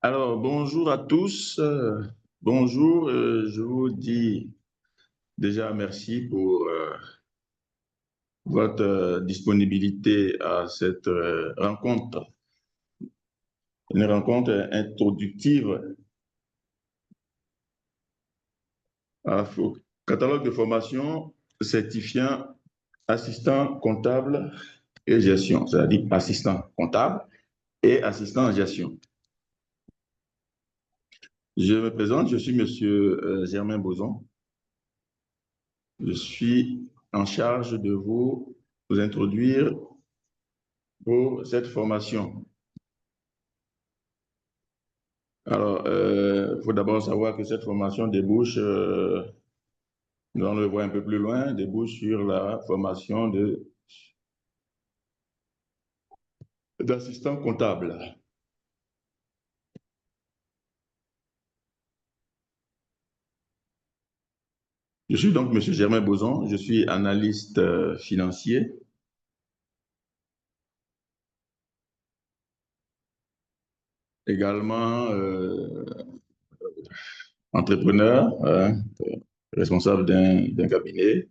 Alors, bonjour à tous. Bonjour, je vous dis déjà merci pour votre disponibilité à cette rencontre, une rencontre introductive au catalogue de formation certifiant assistant comptable et gestion, c'est-à-dire assistant comptable et assistant en gestion. Je me présente, je suis Monsieur Germain Boson. Je suis en charge de vous introduire pour cette formation. Alors, il faut d'abord savoir que cette formation débouche, nous allons le voir un peu plus loin, débouche sur la formation d'assistant comptable. Je suis donc M. Germain Boson, je suis analyste financier, également entrepreneur, responsable d'un cabinet.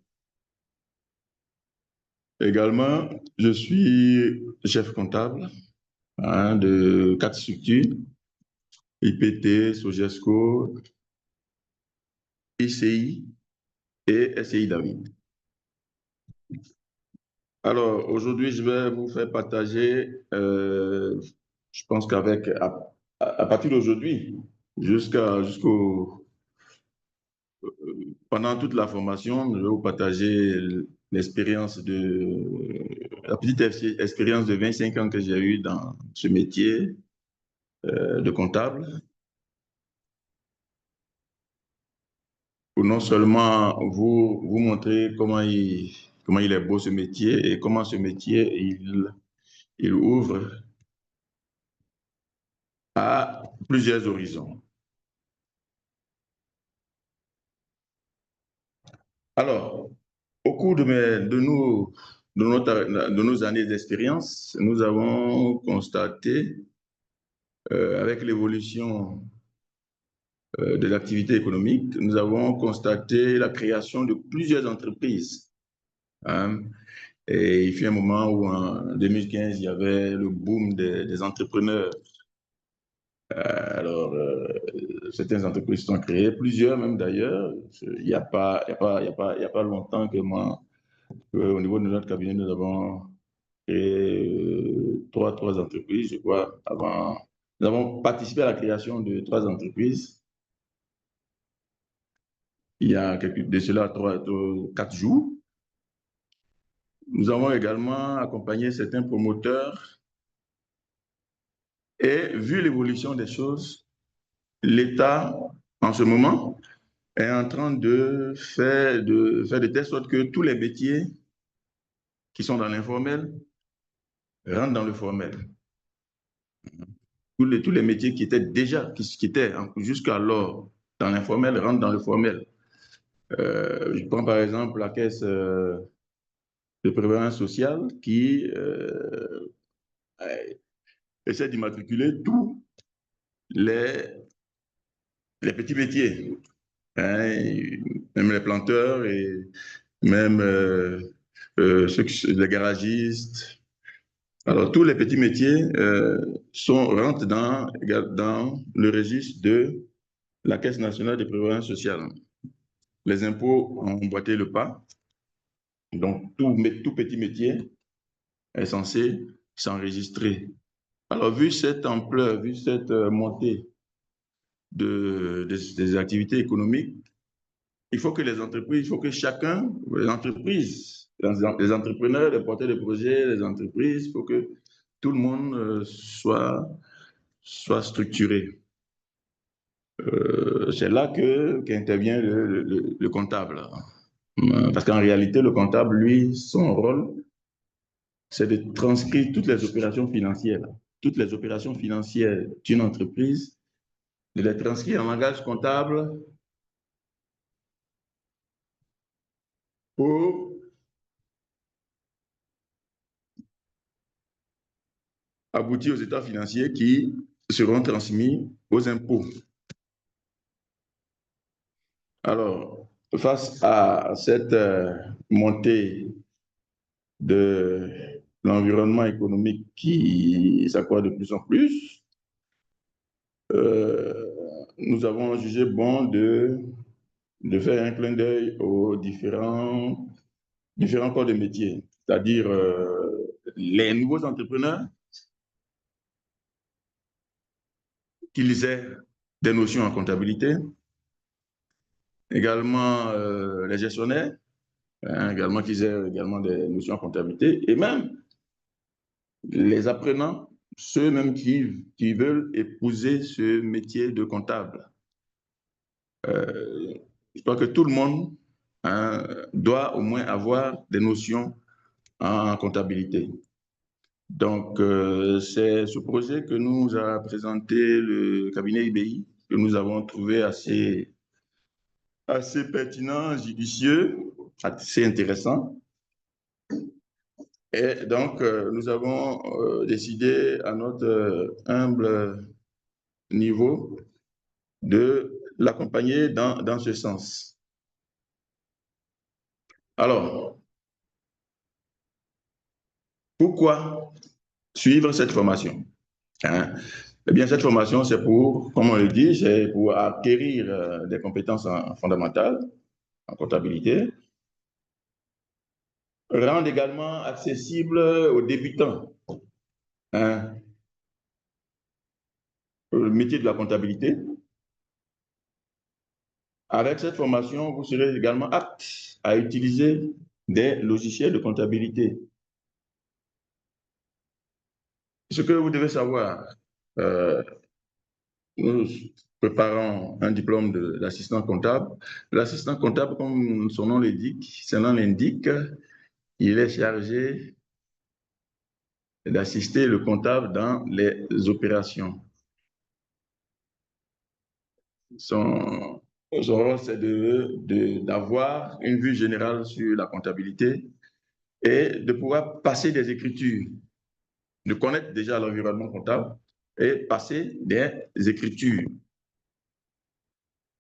Également, je suis chef comptable de 4 structures, IPT, Sogesco, ICI et SCI David. Alors, aujourd'hui, je vais vous faire partager, je pense à partir d'aujourd'hui, jusqu'au, pendant toute la formation, je vais vous partager la petite expérience de 25 ans que j'ai eue dans ce métier de comptable, pour non seulement vous montrer comment il est beau ce métier et comment ce métier, il ouvre à plusieurs horizons. Alors, au cours de nos années d'expérience, nous avons constaté, avec l'évolution de l'activité économique, nous avons constaté la création de plusieurs entreprises, hein. Et il fut un moment où, en 2015, il y avait le boom des entrepreneurs. Alors, certaines entreprises sont créées, plusieurs même d'ailleurs. Il y a pas longtemps que moi, au niveau de notre cabinet, nous avons créé trois entreprises, je crois, avant. Nous avons participé à la création de 3 entreprises il y a de cela 4 jours. Nous avons également accompagné certains promoteurs et vu l'évolution des choses, l'État, en ce moment, est en train de faire de telle sorte que tous les métiers qui sont dans l'informel rentrent dans le formel. Tous les métiers qui étaient qui étaient jusqu'alors dans l'informel rentrent dans le formel. Je prends par exemple la caisse de prévoyance sociale qui essaie d'immatriculer tous les, les petits métiers, hein, même les planteurs et même les garagistes. Alors, tous les petits métiers rentrent dans le registre de la Caisse nationale de prévoyance sociale. Les impôts ont emboîté le pas. Donc, tout petit métier est censé s'enregistrer. Alors, vu cette ampleur, vu cette montée des activités économiques, il faut que chacun, les entreprises, les entrepreneurs, les porteurs de projets, les entreprises, il faut que tout le monde soit structuré. C'est là qu'intervient le comptable. Parce qu'en réalité, le comptable, lui, son rôle, c'est de transcrire toutes les opérations financières. Toutes les opérations financières d'une entreprise, de les transcrire en langage comptable pour aboutir aux états financiers qui seront transmis aux impôts. Alors, face à cette montée de l'environnement économique qui s'accroît de plus en plus, nous avons jugé bon de faire un clin d'œil aux différents corps de métier, c'est-à-dire les nouveaux entrepreneurs qu'ils aient des notions en comptabilité, également les gestionnaires, hein, également qu'ils aient également des notions en comptabilité, et même les apprenants, ceux même qui veulent épouser ce métier de comptable. Euh, je crois que tout le monde, hein, doit au moins avoir des notions en comptabilité. Donc, c'est ce projet que nous a présenté le cabinet IBI, que nous avons trouvé assez pertinent, judicieux, assez intéressant. Et donc, nous avons décidé à notre humble niveau de l'accompagner dans ce sens. Alors, pourquoi suivre cette formation? Hein? Eh bien, cette formation, c'est pour, comme on le dit, c'est pour acquérir des compétences fondamentales en comptabilité, rendre également accessible aux débutants, hein, le métier de la comptabilité. Avec cette formation, vous serez également apte à utiliser des logiciels de comptabilité. Ce que vous devez savoir, euh, nous préparons un diplôme d'assistant comptable. L'assistant comptable, comme son nom l'indique, il est chargé d'assister le comptable dans les opérations. Son rôle, c'est d'avoir une vue générale sur la comptabilité et de pouvoir passer des écritures, de connaître déjà l'environnement comptable et passer des écritures.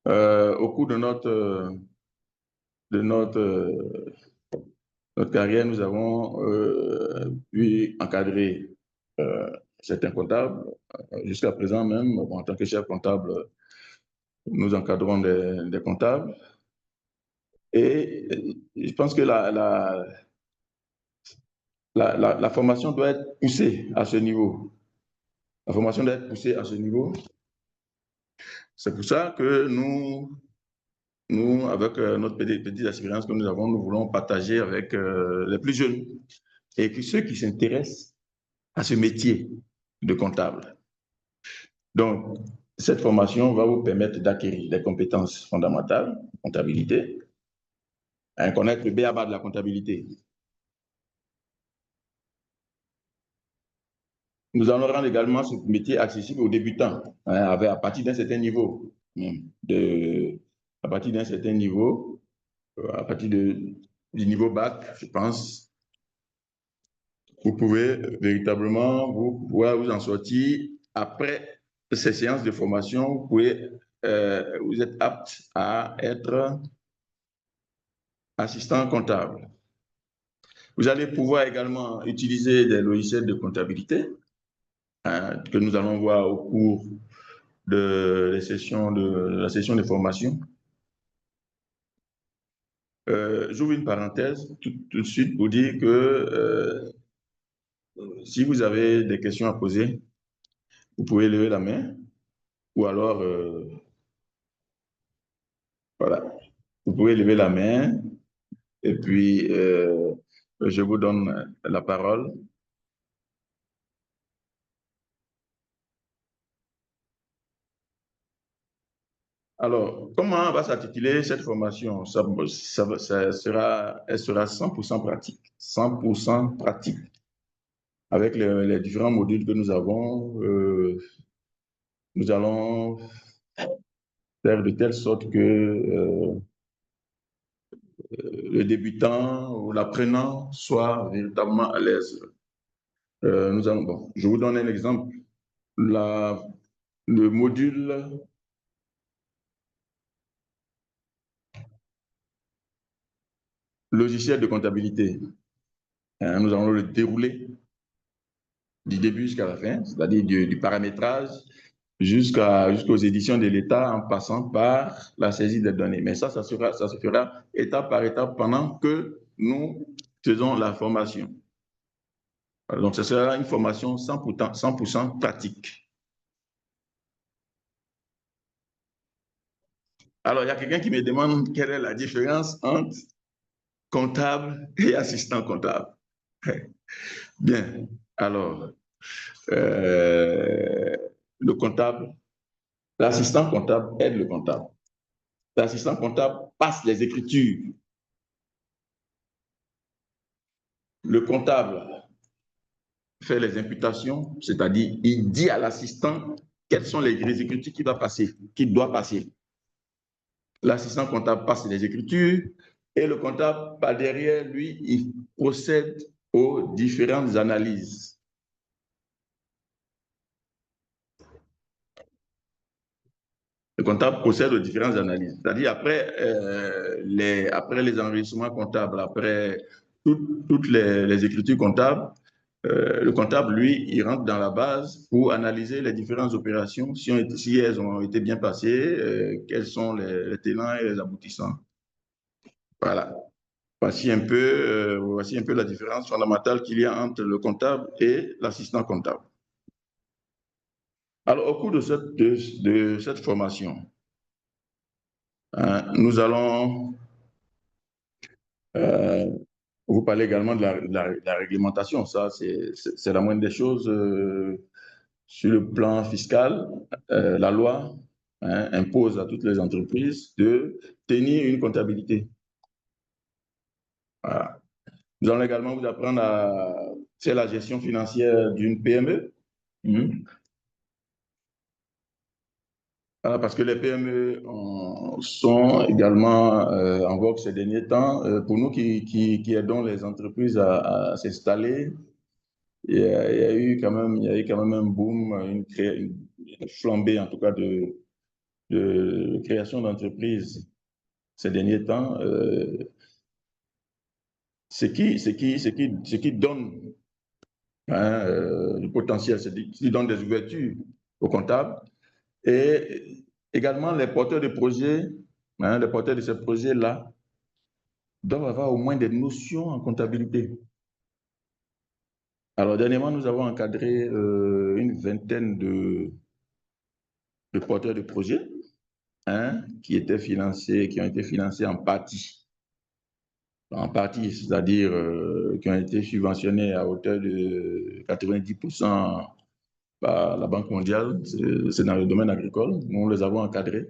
Au cours de notre carrière, nous avons pu encadrer certains comptables. Jusqu'à présent même, en tant que chef comptable, nous encadrons des comptables. Et je pense que la formation doit être poussée à ce niveau. La formation doit être poussée à ce niveau. C'est pour ça que nous avec notre petite expérience que nous avons, nous voulons partager avec les plus jeunes et que ceux qui s'intéressent à ce métier de comptable. Donc, cette formation va vous permettre d'acquérir des compétences fondamentales en comptabilité, à connaître le b.a.-ba de la comptabilité. Nous allons rendre également ce métier accessible aux débutants, hein, à partir d'un certain niveau. À partir d'un certain niveau, à partir du niveau bac, je pense, vous pouvez véritablement vous en sortir. Après ces séances de formation, vous êtes apte à être assistant comptable. Vous allez pouvoir également utiliser des logiciels de comptabilité, hein, que nous allons voir au cours de la session de formation. J'ouvre une parenthèse tout de suite pour dire que si vous avez des questions à poser, vous pouvez lever la main ou alors, voilà, vous pouvez lever la main et puis je vous donne la parole. Alors, comment va s'articuler cette formation? Elle sera 100% pratique, 100% pratique. Avec les différents modules que nous avons, nous allons faire de telle sorte que le débutant ou l'apprenant soit véritablement à l'aise. Bon, je vous donne un exemple. le module logiciel de comptabilité. Nous allons le dérouler du début jusqu'à la fin, c'est-à-dire du paramétrage jusqu'aux éditions de l'État en passant par la saisie des données. Mais ça se fera étape par étape pendant que nous faisons la formation. Donc, ce sera une formation 100% pratique. Alors, il y a quelqu'un qui me demande quelle est la différence entre comptable et assistant comptable. Bien. Alors, euh, le comptable, l'assistant comptable aide le comptable. L'assistant comptable passe les écritures. Le comptable fait les imputations, c'est-à-dire il dit à l'assistant quelles sont les écritures qu'il va passer, qu'il doit passer. L'assistant comptable passe les écritures et le comptable, par derrière lui, il procède aux différentes analyses. Le comptable procède aux différentes analyses. C'est-à-dire après les enregistrements comptables, après toutes les écritures comptables, le comptable, lui, il rentre dans la base pour analyser les différentes opérations, si elles ont été bien passées, quels sont les tenants et les aboutissants. Voilà. Voici un peu la différence fondamentale qu'il y a entre le comptable et l'assistant comptable. Alors, au cours de cette formation, nous allons vous parler également de la réglementation. Ça, c'est la moindre des choses. Sur le plan fiscal, la loi impose à toutes les entreprises de tenir une comptabilité. Voilà. Nous allons également vous apprendre à faire la gestion financière d'une PME. Voilà, parce que les PME sont également en vogue ces derniers temps. Pour nous qui aidons les entreprises à s'installer, il y a eu quand même un boom, une flambée en tout cas de création d'entreprises ces derniers temps, ce qui donne du potentiel, ce qui donne des ouvertures aux comptables. Et également, les porteurs de projets, les porteurs de ces projets-là, doivent avoir au moins des notions en comptabilité. Alors, dernièrement, nous avons encadré une vingtaine de porteurs de projets qui ont été financés en partie, c'est-à-dire qui ont été subventionnés à hauteur de 90% par la Banque mondiale. C'est dans le domaine agricole. Nous les avons encadrés.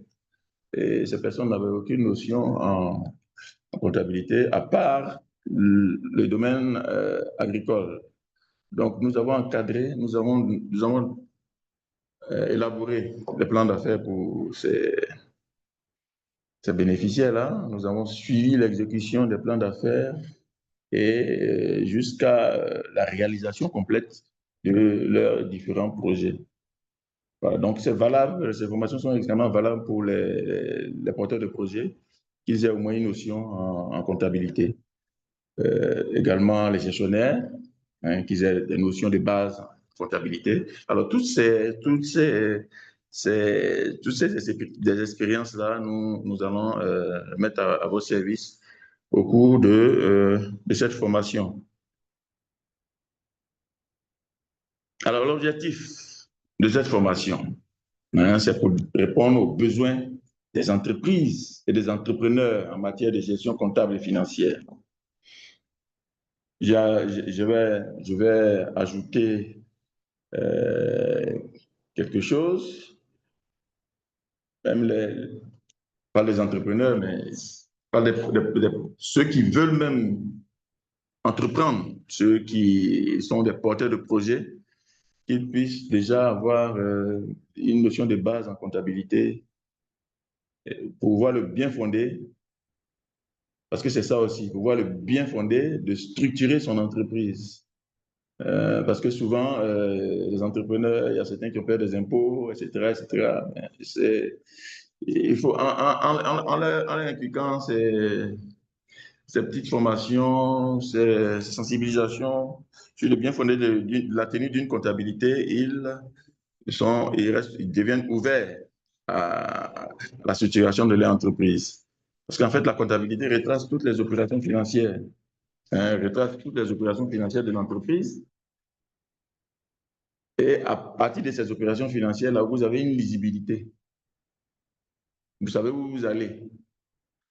Et ces personnes n'avaient aucune notion en comptabilité, à part le domaine agricole. Donc, nous avons encadré, nous avons élaboré les plans d'affaires pour ces bénéficiaires-là. Nous avons suivi l'exécution des plans d'affaires et jusqu'à la réalisation complète de leurs différents projets. Voilà, donc c'est valable, ces formations sont extrêmement valables pour les porteurs de projets, qu'ils aient au moins une notion en comptabilité. Également les gestionnaires, qu'ils aient des notions de base en comptabilité. Alors des expériences-là, nous allons mettre à vos services au cours de cette formation. Alors, l'objectif de cette formation, c'est pour répondre aux besoins des entreprises et des entrepreneurs en matière de gestion comptable et financière. Je vais ajouter quelque chose, même pas les entrepreneurs, mais pas ceux qui veulent même entreprendre, ceux qui sont des porteurs de projets, qu'ils puissent déjà avoir une notion de base en comptabilité pour pouvoir le bien fonder, parce que c'est ça aussi, pour pouvoir le bien fonder, de structurer son entreprise. Parce que souvent, les entrepreneurs, il y a certains qui ont peur des impôts, etc., etc. Il faut, en leur inculquant ces petites formations, ces sensibilisations sur le bien fondé de la tenue d'une comptabilité, ils deviennent ouverts à la structuration de leur entreprise. Parce qu'en fait, la comptabilité retrace toutes les opérations financières, retrace toutes les opérations financières de l'entreprise. Et à partir de ces opérations financières, là, vous avez une lisibilité. Vous savez où vous allez.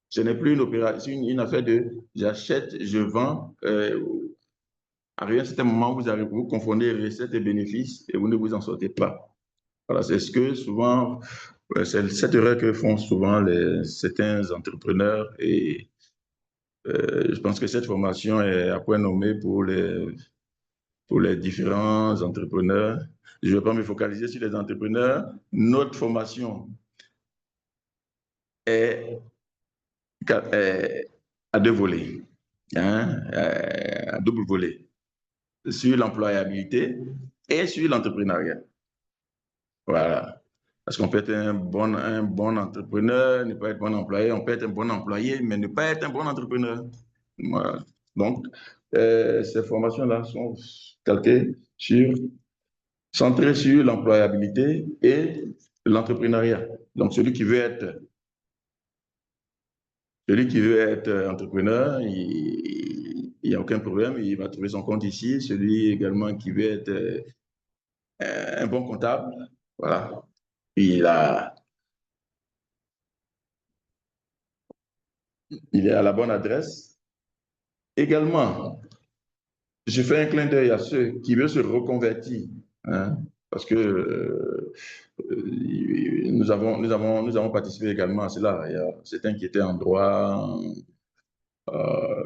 Ce n'est plus une opération, une affaire de j'achète, je vends. À un certain moment, vous confondez recettes et bénéfices et vous ne vous en sortez pas. Voilà, c'est ce que souvent, c'est cette erreur que font souvent certains entrepreneurs et je pense que cette formation est à point nommé pour les différents entrepreneurs. Je ne vais pas me focaliser sur les entrepreneurs. Notre formation est à deux volets, hein, à double volet, sur l'employabilité et sur l'entrepreneuriat. Voilà. Parce qu'on peut être un bon entrepreneur, ne pas être bon employé, on peut être un bon employé, mais ne pas être un bon entrepreneur. Voilà. Donc, ces formations-là sont calquées centrées sur l'employabilité et l'entrepreneuriat. Donc, celui qui veut être entrepreneur, il n'y a aucun problème, il va trouver son compte ici. Celui également qui veut être un bon comptable, voilà, il a, il est à la bonne adresse. Également, je fais un clin d'œil à ceux qui veulent se reconvertir, hein, parce que nous avons participé également à cela. Il y a certains qui étaient en droit,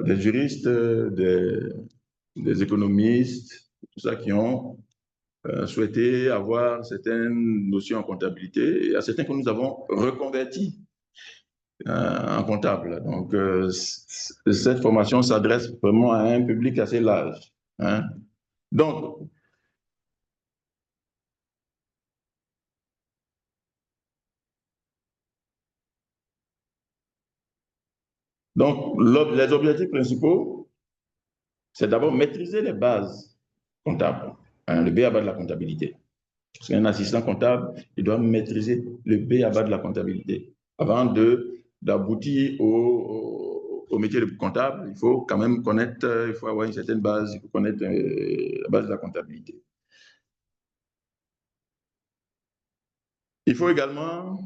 des juristes, des économistes, tout ça qui ont souhaité avoir certaines notions en comptabilité. Et il y a certains que nous avons reconvertis en comptable. Donc, cette formation s'adresse vraiment à un public assez large, hein. Donc, les objectifs principaux, c'est d'abord maîtriser les bases comptables, hein, le B à bas de la comptabilité. Parce qu'un assistant comptable, il doit maîtriser le B à bas de la comptabilité. Avant d'aboutir au métier de comptable, il faut quand même connaître, il faut avoir une certaine base, il faut connaître la base de la comptabilité. Il faut également,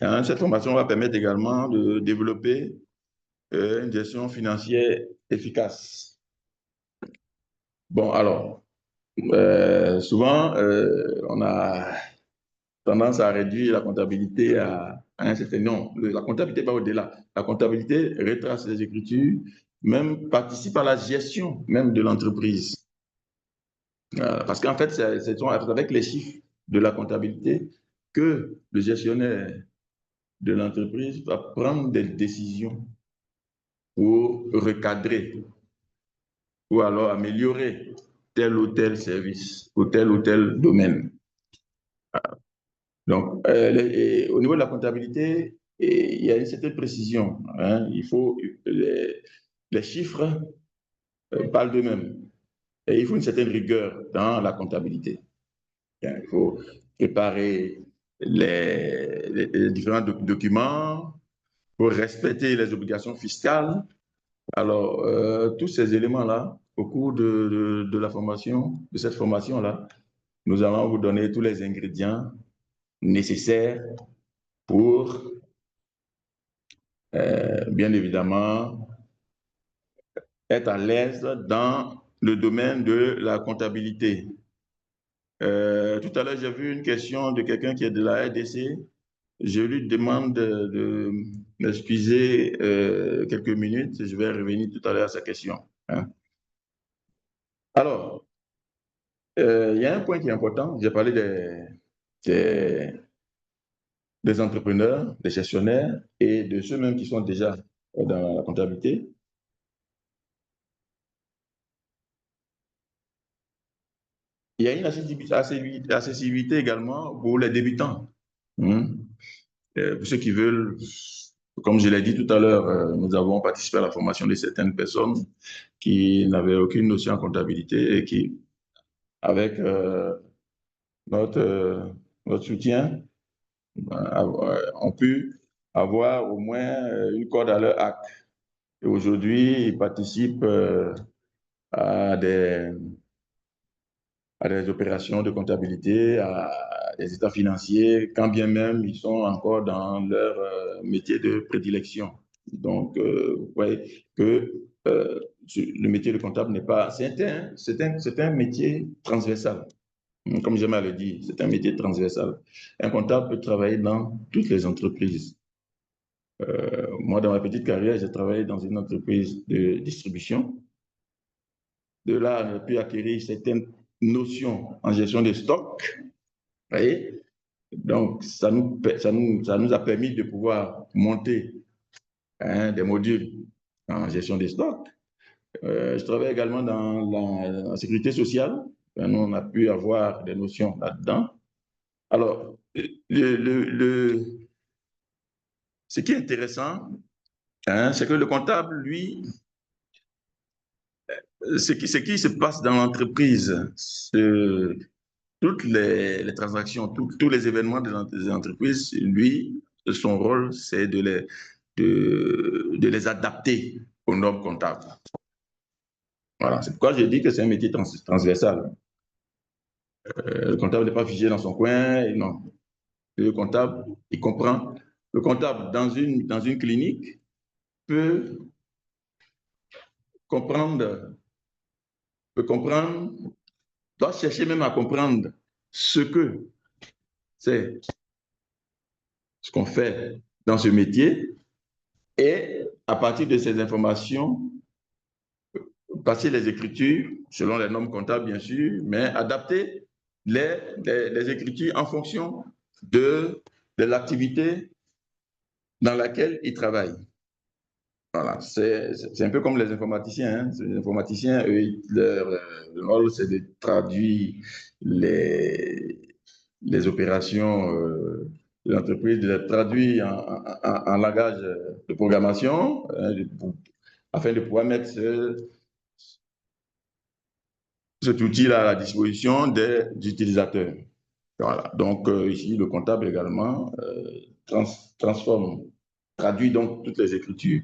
hein, cette formation va permettre également de développer une gestion financière efficace. Bon, alors, souvent, on a tendance à réduire la comptabilité à un certain nombre. La comptabilité va au-delà. La comptabilité retrace les écritures, même participe à la gestion même de l'entreprise. Parce qu'en fait, c'est avec les chiffres de la comptabilité que le gestionnaire de l'entreprise va prendre des décisions pour recadrer ou alors améliorer tel ou tel service ou tel domaine. Donc, au niveau de la comptabilité, il y a une certaine précision, hein. Il faut, les chiffres parlent d'eux-mêmes et il faut une certaine rigueur dans la comptabilité. Il faut préparer les différents documents pour respecter les obligations fiscales. Alors, tous ces éléments-là, au cours de la formation, de cette formation-là, nous allons vous donner tous les ingrédients nécessaires pour, bien évidemment, être à l'aise dans le domaine de la comptabilité. Tout à l'heure, j'ai vu une question de quelqu'un qui est de la RDC. Je lui demande de m'excuser quelques minutes. Je vais revenir tout à l'heure à sa question, hein. Alors, il y a un point qui est important. J'ai parlé des, des entrepreneurs, des gestionnaires et de ceux-mêmes qui sont déjà dans la comptabilité. il y a une accessibilité également pour les débutants. Hein. Pour ceux qui veulent, comme je l'ai dit tout à l'heure, nous avons participé à la formation de certaines personnes qui n'avaient aucune notion en comptabilité et qui, avec notre, euh, notre soutien, ont pu avoir au moins une corde à leur arc. Et aujourd'hui, ils participent à à des opérations de comptabilité, à des états financiers, quand bien même ils sont encore dans leur métier de prédilection. Donc, vous voyez que le métier de comptable n'est pas... C'est un métier transversal. Comme j'aime à le dire, c'est un métier transversal. Un comptable peut travailler dans toutes les entreprises. Moi, dans ma petite carrière, j'ai travaillé dans une entreprise de distribution. De là, on a pu acquérir certaines notions en gestion de stock. Vous voyez? Donc, ça nous a permis de pouvoir monter des modules en gestion des stocks. Je travaille également dans la sécurité sociale. Nous, on a pu avoir des notions là-dedans. Alors, ce qui est intéressant, c'est que le comptable, lui, ce qui se passe dans l'entreprise, toutes les transactions, tous les événements des entreprises, lui, son rôle, c'est de les adapter aux normes comptables. Voilà, c'est pourquoi je dis que c'est un métier transversal. Le comptable n'est pas figé dans son coin, non. Le comptable, il comprend. Le comptable, dans une clinique, peut comprendre, peut comprendre, doit chercher même à comprendre ce que c'est, ce qu'on fait dans ce métier, et à partir de ces informations, passer les écritures selon les normes comptables, bien sûr, mais adapter les écritures en fonction de l'activité dans laquelle ils travaillent. Voilà, c'est un peu comme les informaticiens. Hein. Les informaticiens, eux, leur rôle, c'est de traduire les opérations de l'entreprise, de les traduire en langage de programmation, afin de pouvoir mettre cet outil-là à la disposition des utilisateurs. Voilà. Donc, ici, le comptable également transforme, traduit donc toutes les écritures,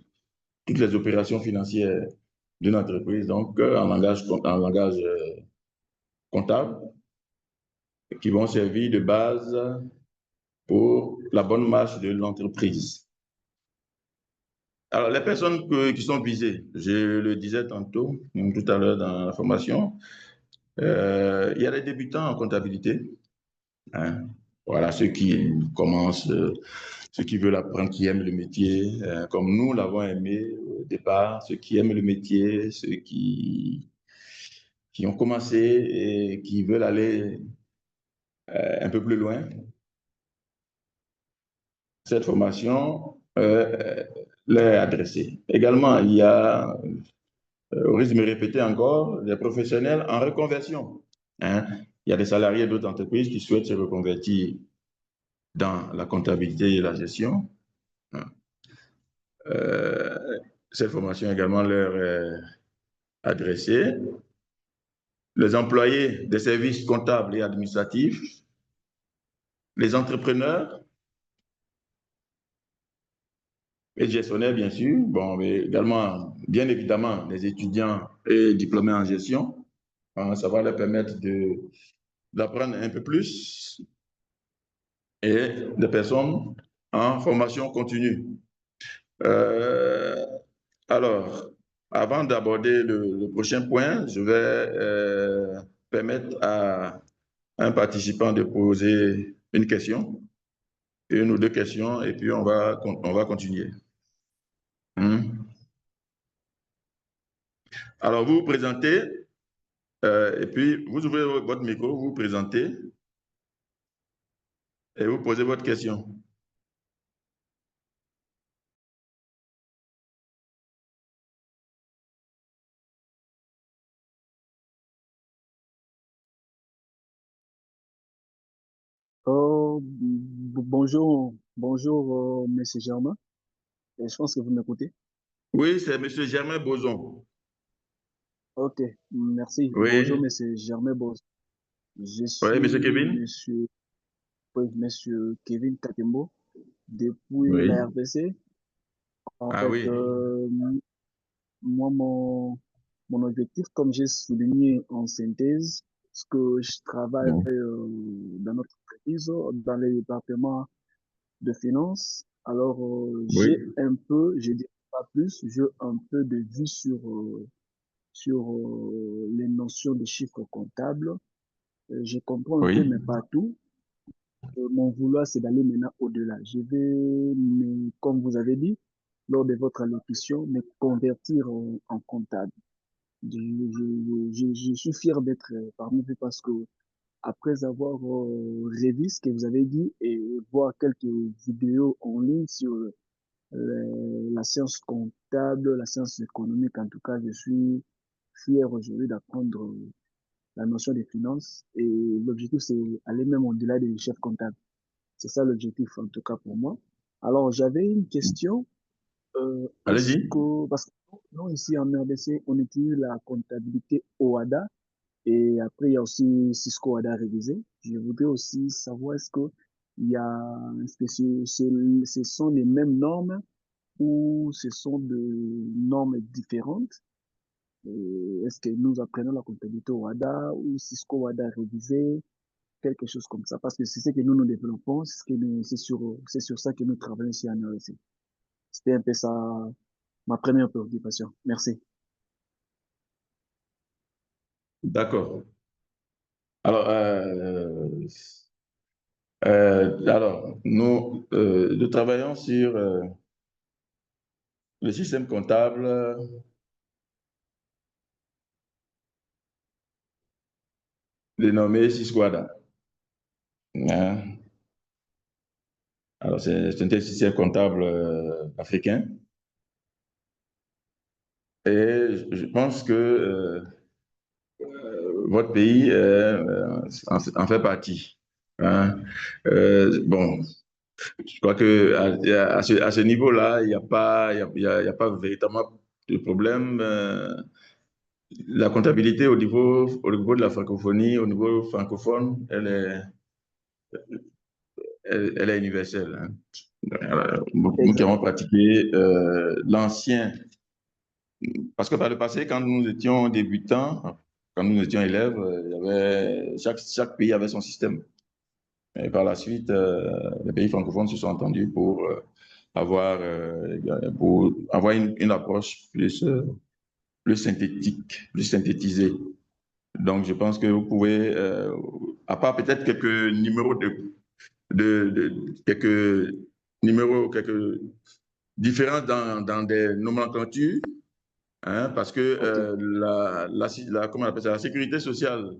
toutes les opérations financières d'une entreprise, donc en langage comptable, qui vont servir de base pour la bonne marche de l'entreprise. Alors, les personnes qui sont visées, je le disais tantôt, tout à l'heure dans la formation, il y a des débutants en comptabilité. Hein. Voilà, ceux qui commencent, ceux qui veulent apprendre, qui aiment le métier, comme nous l'avons aimé au départ, ceux qui aiment le métier, ceux qui ont commencé et qui veulent aller un peu plus loin. Cette formation leur est adressée. Également, il y a, au risque de me répéter encore, des professionnels en reconversion. Hein. Il y a des salariés d'autres entreprises qui souhaitent se reconvertir dans la comptabilité et la gestion. Euh, cette formation également leur est adressée. Les employés des services comptables et administratifs, les entrepreneurs et gestionnaires, bien sûr, bon, mais également, bien évidemment, les étudiants et diplômés en gestion. Hein, ça va leur permettre d'apprendre un peu plus et des personnes en formation continue. Euh, alors, avant d'aborder le prochain point, je vais permettre à un participant de poser une question, une ou deux questions, et puis on va continuer. Alors, vous vous présentez, et puis vous ouvrez votre micro, vous vous présentez, et vous posez votre question. Bonjour, bonjour, Monsieur Germain. Et je pense que vous m'écoutez. Oui, c'est Monsieur Germain Boson. Ok, merci. Bonjour, Oui, Monsieur Germain Boss. Je oui, Monsieur suis Kevin. Monsieur Kevin Katembo depuis la Oui. RDC. En Ah fait, oui. moi, mon objectif, comme j'ai souligné en synthèse, ce que je travaille Oui. dans notre entreprise, dans les départements de finances. Alors, j'ai Oui. un peu, je dis pas plus, j'ai un peu de vue sur les notions de chiffres comptables. Je comprends un peu, Oui. mais pas tout. Mon vouloir, c'est d'aller maintenant au-delà. Je vais, comme vous avez dit, lors de votre allocution, me convertir en comptable. Je suis fier d'être parmi vous parce que après avoir revu ce que vous avez dit et voir quelques vidéos en ligne sur la science comptable, la science économique, en tout cas, je suis fier aujourd'hui d'apprendre la notion des finances et l'objectif, c'est aller même au-delà des chefs comptables. C'est ça l'objectif, en tout cas pour moi. Alors, j'avais une question. Est-ce Allez-y. parce que nous, ici en RDC, on utilise la comptabilité OADA et après, il y a aussi Cisco OADA révisé. Je voudrais aussi savoir est-ce que ce sont les mêmes normes ou ce sont des normes différentes? Est-ce que nous apprenons la comptabilité OADA ou Cisco OADA révisé? Quelque chose comme ça, parce que c'est ce que nous développons, c'est sur ça que nous travaillons ici en RSC. C'était un peu ça, ma première préoccupation. Merci. D'accord. Alors, nous travaillons sur le système comptable dénommé Sisquada. Hein. Alors, c'est un système comptable africain. Et je pense que votre pays en fait partie. Hein. Bon, je crois que à ce niveau-là, il n'y a pas, il y a pas véritablement de problème. La comptabilité au niveau de la francophonie, au niveau francophone, elle est universelle. Hein. Nous qui Exact. avons pratiqué l'ancien, parce que par le passé, quand nous étions débutants, quand nous étions élèves, il y avait, chaque pays avait son système. Et par la suite, les pays francophones se sont entendus pour avoir une approche plus synthétique, plus synthétisée. Donc, je pense que vous pouvez, à part peut-être quelques numéros, quelques différences dans des nomenclatures, hein, parce que OK. comment on appelle ça, la sécurité sociale,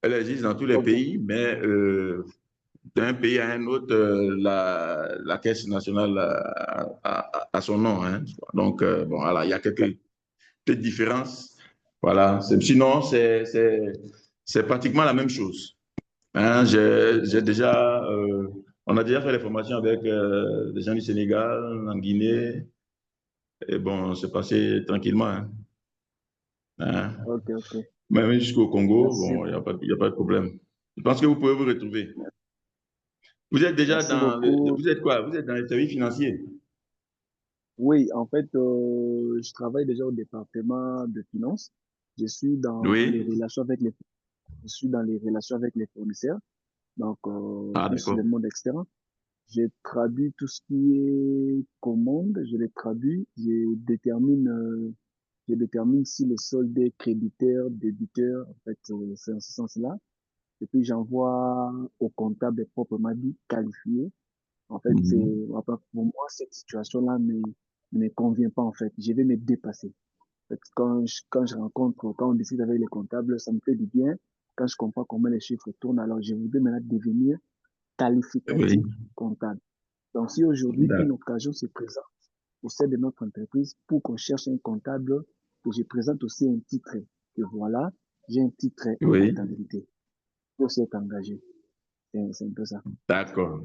elle existe dans tous les OK. pays, mais d'un pays à un autre, la Caisse nationale a son nom. Hein. Donc, bon, voilà, il y a quelques petites différences. Voilà. Sinon, c'est pratiquement la même chose. Hein. On a déjà fait les formations avec des gens du Sénégal, en Guinée, et bon, c'est passé tranquillement. Hein. Hein. OK. OK. Même jusqu'au Congo, Merci bon, beaucoup. il y a pas de problème. Je pense que vous pouvez vous retrouver. Vous êtes déjà Merci beaucoup. vous êtes quoi? Vous êtes dans les services financiers? Oui, en fait, je travaille déjà au département de finances. Je suis dans les Oui. relations avec les, je suis dans les relations avec les fournisseurs, donc Ah, plus le d'accord. monde externe. Je traduis tout ce qui est commande, je les traduis, je détermine si le solde est créditeur, débiteur, en fait, c'est en ce sens-là. Et puis j'envoie au comptable proprement dit, qualifié. En fait, Mhm. enfin, pour moi, cette situation-là ne me convient pas, en fait. Je vais me dépasser. En fait, quand on décide avec les comptables, ça me fait du bien. Quand je comprends comment les chiffres tournent, alors je voudrais maintenant devenir Oui. qualificatif comptable. Donc, si aujourd'hui une D'accord. occasion se présente au sein de notre entreprise pour qu'on cherche un comptable, que je présente aussi un titre, que voilà, j'ai un titre en Oui. comptabilité. Il faut aussi être engagé. C'est un peu ça. D'accord.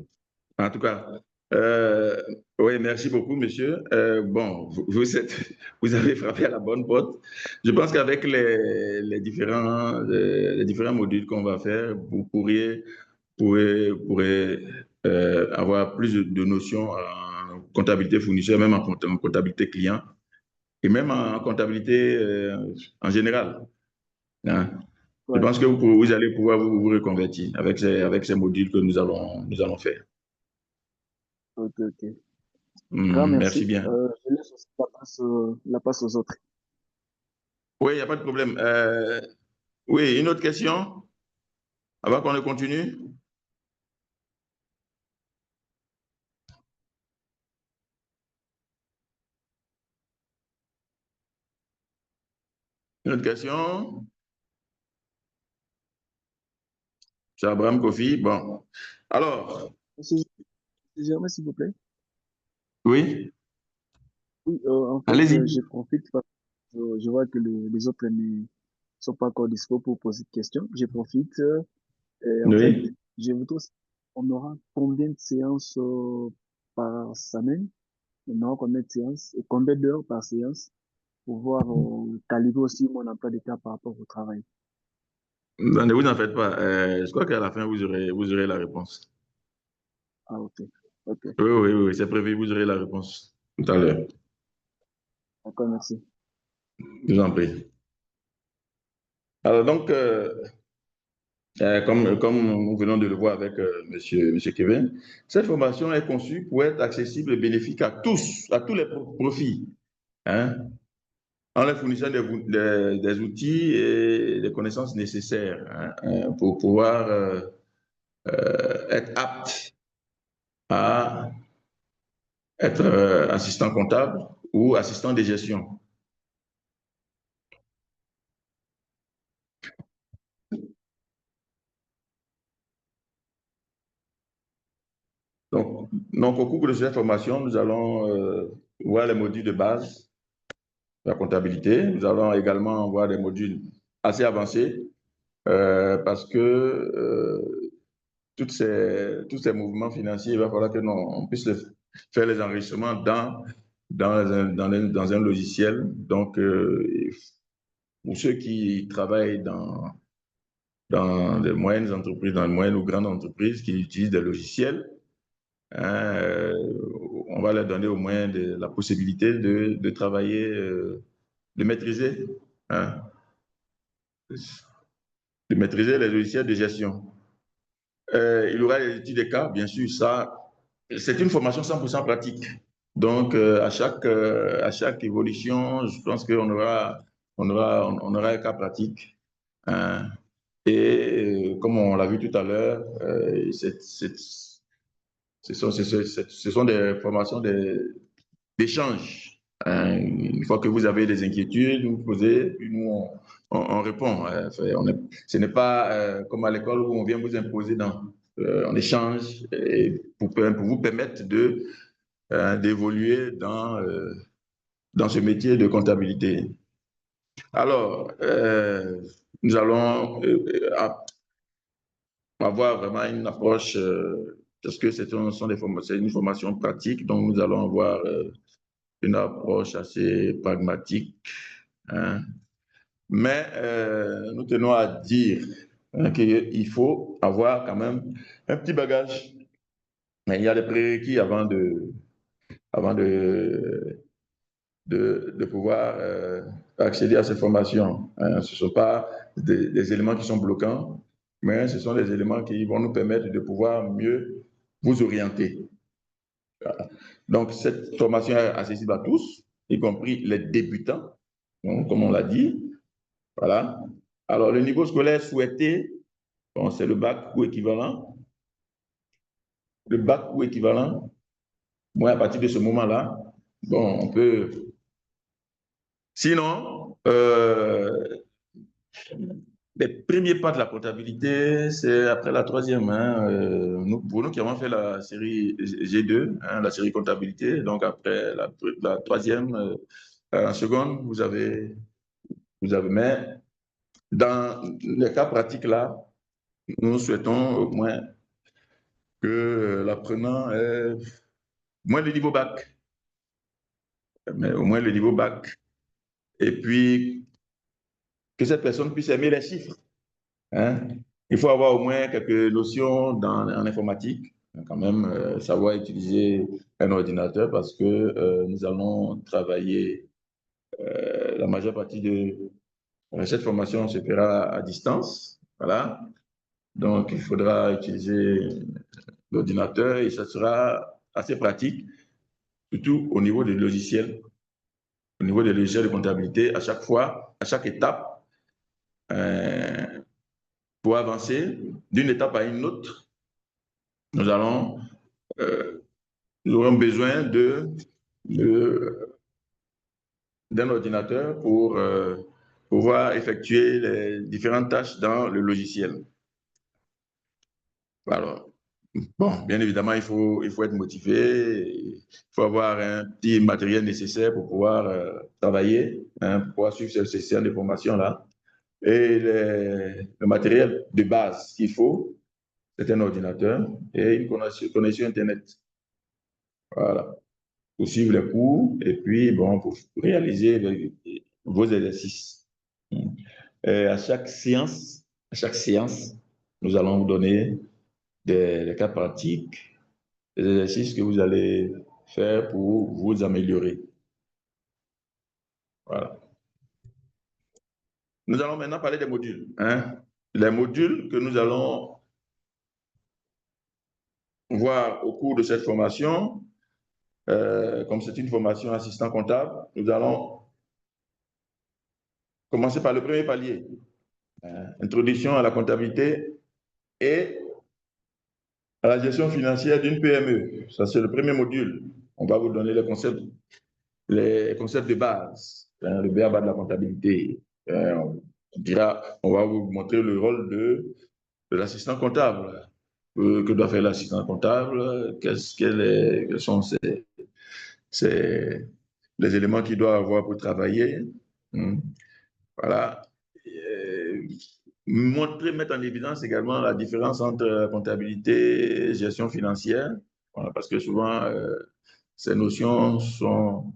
En tout cas, euh, oui, merci beaucoup, monsieur. Bon, vous avez frappé à la bonne porte. Je pense qu'avec les différents modules qu'on va faire, vous pourrez avoir plus de notions en comptabilité fournisseur, même en comptabilité client et même en comptabilité en général, hein. Je Ouais, pense que vous allez pouvoir vous reconvertir avec ces modules que nous allons faire. ok, ok. Grand Merci merci. bien. Je laisse aussi la passe aux autres. Oui, il n'y a pas de problème. Oui, une autre question avant qu'on ne continue? Une autre question? C'est Abraham Kofi. Bon. Alors, Monsieur Germain, s'il vous plaît. oui, Oui, en fait, allez-y. je profite parce que je vois que les autres ne sont pas encore dispo pour poser de questions. Je profite. En fait, Oui. je voudrais, on aura combien de séances par semaine? On aura combien de séances et combien d'heures par séance pour voir calibrer aussi mon emploi de temps par rapport au travail. Non, ne vous en faites pas. Je crois qu'à la fin, vous aurez la réponse. Ah, ok. Ok. Oui, oui, oui, c'est prévu. Vous aurez la réponse tout à l'heure. D'accord, merci. Je vous en prie. Alors, donc, comme nous venons de le voir avec monsieur Kevin, cette formation est conçue pour être accessible et bénéfique à tous les profils, hein, en leur fournissant des outils et des connaissances nécessaires, hein, pour pouvoir être apte à être assistant comptable ou assistant de gestion. Donc, au cours de cette formation, nous allons voir les modules de base de la comptabilité. Nous allons également voir des modules assez avancés parce que tous ces mouvements financiers, il va falloir que on puisse faire les enregistrements dans un logiciel. Donc, pour ceux qui travaillent dans les moyennes entreprises, dans les moyennes ou grandes entreprises qui utilisent des logiciels, hein, on va leur donner au moins la possibilité de travailler, de maîtriser, hein, de maîtriser les logiciels de gestion. Il y aura les études de cas, bien sûr, ça, c'est une formation 100% pratique. Donc, à chaque évolution, je pense on aura un cas pratique, hein. Et comme on l'a vu tout à l'heure, ce sont des formations d'échange, hein. Une fois que vous avez des inquiétudes, vous posez, puis nous, on répond, hein. Ce n'est pas comme à l'école où on vient vous imposer on échange et pour vous permettre d'évoluer dans ce métier de comptabilité. Alors, nous allons avoir vraiment une approche, parce que c'est une formation pratique, donc nous allons avoir une approche assez pragmatique, hein. Mais nous tenons à dire, hein, qu'il faut avoir quand même un petit bagage. Mais il y a des prérequis avant de pouvoir accéder à ces formations, hein. Ce ne sont pas des éléments qui sont bloquants, mais ce sont des éléments qui vont nous permettre de pouvoir mieux vous orienter. Donc, cette formation est accessible à tous, y compris les débutants, donc, comme on l'a dit. Voilà. Alors, le niveau scolaire souhaité, bon, c'est le bac ou équivalent. Le bac ou équivalent, moi, à partir de ce moment-là, bon, on peut. Sinon, les premiers pas de la comptabilité, c'est après la troisième, hein. Pour nous qui avons fait la série G2, hein, la série comptabilité, donc après la troisième, en seconde, mais dans les cas pratiques là, nous souhaitons au moins que l'apprenant ait moins de niveau bac, mais au moins le niveau bac, et puis que cette personne puisse aimer les chiffres. Hein. Il faut avoir au moins quelques notions en informatique, quand même, savoir utiliser un ordinateur parce que nous allons travailler la majeure partie de cette formation se fera à distance. Voilà. Donc, il faudra utiliser l'ordinateur et ça sera assez pratique, surtout au niveau des logiciels. Au niveau des logiciels de comptabilité, à chaque fois, à chaque étape, euh, pour avancer d'une étape à une autre, nous allons, euh, nous aurons besoin d'un ordinateur pour pouvoir effectuer les différentes tâches dans le logiciel. Alors, bon, bien évidemment, il faut être motivé, il faut avoir un petit matériel nécessaire pour pouvoir travailler, hein, pour pouvoir suivre ces séances de formation-là. Et le matériel de base qu'il faut, c'est un ordinateur et une connexion Internet. Voilà. Pour suivre les cours et puis, bon, pour réaliser vos exercices. Et à chaque séance, nous allons vous donner des cas pratiques, des exercices que vous allez faire pour vous améliorer. Voilà. Nous allons maintenant parler des modules. Hein. Les modules que nous allons voir au cours de cette formation, comme c'est une formation assistant comptable, nous allons commencer par le premier palier, introduction à la comptabilité et à la gestion financière d'une PME. Ça, c'est le premier module. On va vous donner les concepts de base, hein, le BABA de la comptabilité. On va vous montrer le rôle de l'assistant comptable. Que doit faire l'assistant comptable? Quels sont les éléments qu'il doit avoir pour travailler? Voilà. Euh, mettre en évidence également la différence entre comptabilité et gestion financière, voilà, parce que souvent, ces notions sont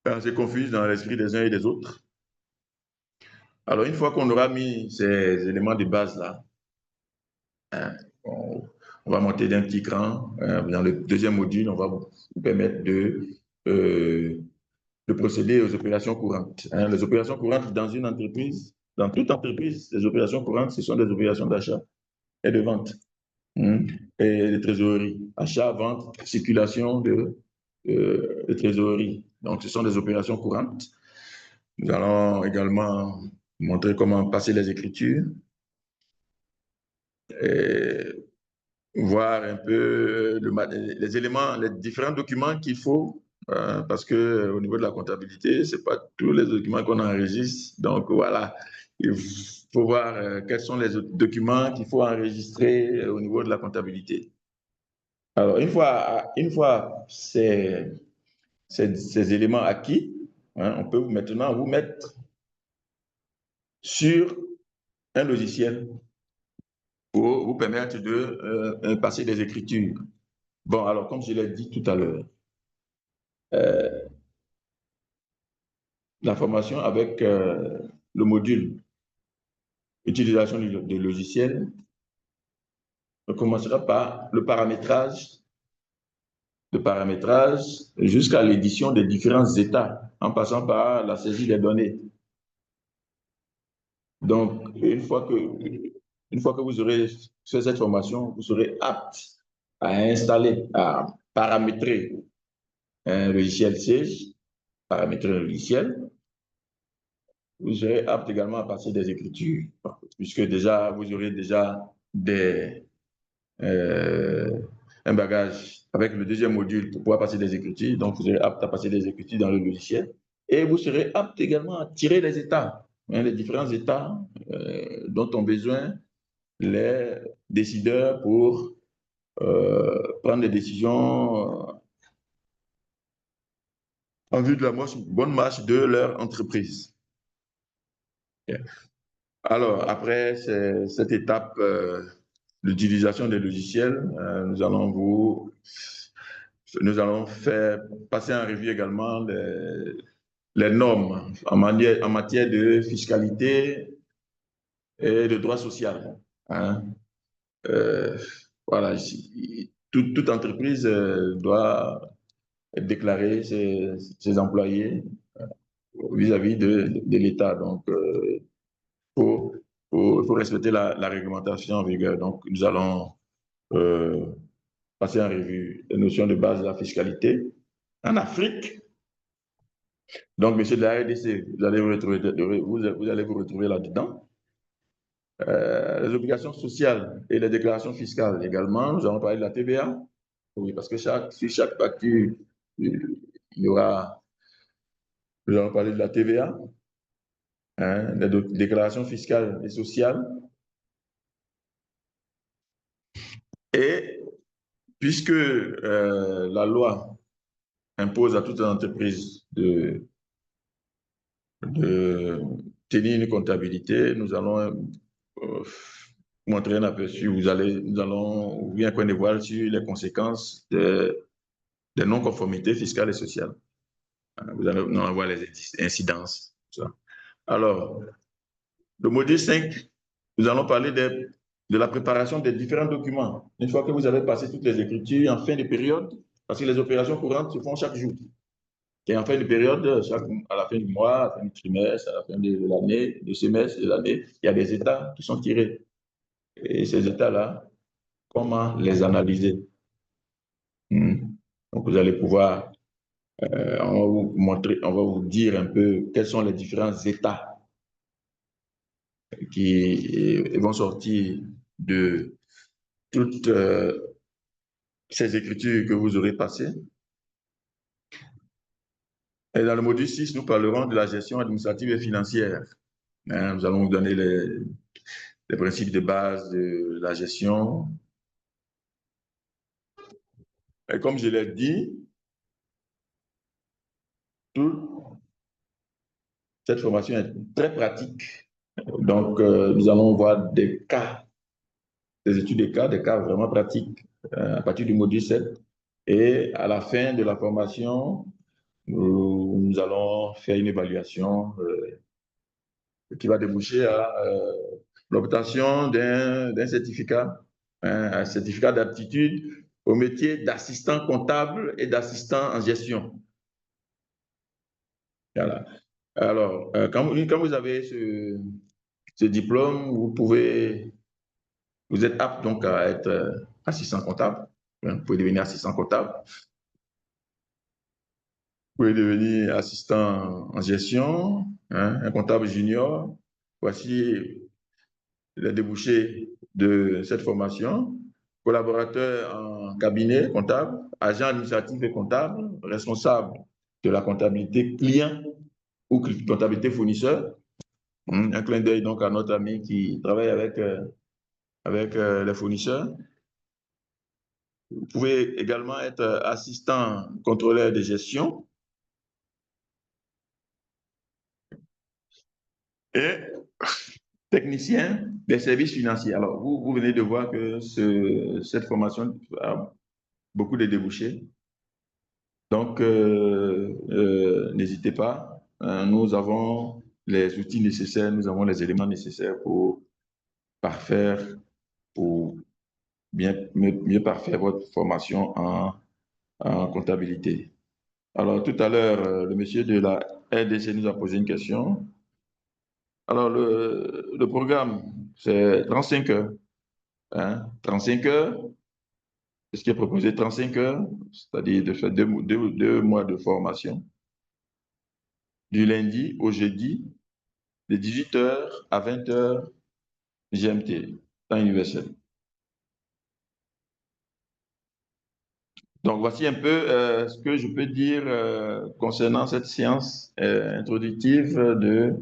assez confuses dans l'esprit des uns et des autres. Alors, une fois qu'on aura mis ces éléments de base-là, hein, on va monter d'un petit cran. Dans le deuxième module, on va vous permettre de procéder aux opérations courantes. Hein. Les opérations courantes dans une entreprise, dans toute entreprise, les opérations courantes, ce sont des opérations d'achat et de vente, hein, et de trésorerie. Achat, vente, circulation de trésorerie. Donc, ce sont des opérations courantes. Nous allons également montrer comment passer les écritures et voir un peu les éléments, les différents documents qu'il faut, parce que au niveau de la comptabilité, c'est pas tous les documents qu'on enregistre. Donc voilà, il faut voir quels sont les documents qu'il faut enregistrer au niveau de la comptabilité. Alors une fois ces éléments acquis, hein, on peut maintenant vous mettre sur un logiciel pour vous permettre de passer des écritures. Bon, alors comme je l'ai dit tout à l'heure, la formation avec le module utilisation de logiciels, on commencera par le paramétrage jusqu'à l'édition des différents états, en passant par la saisie des données. Donc, une fois que vous aurez fait cette formation, vous serez apte à installer, à paramétrer un logiciel SAGE, paramétrer un logiciel. Vous serez apte également à passer des écritures, puisque déjà, vous aurez déjà euh, un bagage avec le deuxième module pour pouvoir passer des écritures. Donc, vous serez apte à passer des écritures dans le logiciel. Et vous serez apte également à tirer les états, hein, les différents états dont ont besoin les décideurs pour prendre des décisions en vue de la bonne marche de leur entreprise. Yeah. Alors, après cette étape d'utilisation des logiciels, nous allons faire passer en revue également les normes en matière de fiscalité et de droit social. Hein. Euh, voilà, toute entreprise doit déclarer ses employés vis-à-vis de l'État. Donc, faut, il faut respecter la réglementation en vigueur. Donc, nous allons euh, passer en revue les notions de base de la fiscalité. En Afrique, donc, monsieur de la RDC, vous allez vous allez vous retrouver là-dedans. Les obligations sociales et les déclarations fiscales également. Nous allons parler de la TVA. Oui, parce que sur chaque facture, il y aura, nous allons parler de la TVA, hein, des déclarations fiscales et sociales. Et puisque la loi impose à toute entreprise de tenir une comptabilité, nous allons montrer un aperçu. Nous allons ouvrir un coin de voile sur les conséquences des non-conformités fiscales et sociales. Vous allez nous voir les incidences. Alors, le module 5, nous allons parler de la préparation des différents documents. Une fois que vous avez passé toutes les écritures en fin de période, parce que les opérations courantes se font chaque jour. Et en fin de période, à la fin du mois, à la fin du trimestre, à la fin de l'année, du semestre de l'année, il y a des états qui sont tirés. Et ces états-là, comment les analyser? Donc, vous allez pouvoir, on va vous montrer, on va vous dire un peu quels sont les différents états qui vont sortir de toutes ces écritures que vous aurez passées. Et dans le module 6, nous parlerons de la gestion administrative et financière. Nous allons vous donner les principes de base de la gestion. Et comme je l'ai dit, toute cette formation est très pratique. Donc, nous allons voir des cas, des études des cas vraiment pratiques à partir du module 7. Et à la fin de la formation, nous allons faire une évaluation qui va déboucher à l'obtention d'un certificat, un certificat d'aptitude au métier d'assistant comptable et d'assistant en gestion. Voilà. Alors, quand vous avez ce diplôme, vous êtes apte donc à être assistant comptable. Vous pouvez devenir assistant comptable. Vous pouvez devenir assistant en gestion, un comptable junior. Voici les débouchés de cette formation. Collaborateur en cabinet comptable, agent administratif et comptable, responsable de la comptabilité client ou comptabilité fournisseur. Un clin d'œil donc à notre ami qui travaille avec les fournisseurs. Vous pouvez également être assistant contrôleur de gestion et technicien des services financiers. Alors, vous venez de voir que cette formation a beaucoup de débouchés. Donc, n'hésitez pas. Nous avons les outils nécessaires, nous avons les éléments nécessaires pour parfaire, pour mieux parfaire votre formation en comptabilité. Alors, tout à l'heure, le monsieur de la RDC nous a posé une question. Alors, le programme, c'est 35 heures. 35 heures, c'est ce qui est proposé, 35 heures, c'est-à-dire de faire deux mois de formation, du lundi au jeudi, de 18 heures à 20 heures GMT, temps universel. Donc, voici un peu ce que je peux dire concernant cette séance introductive de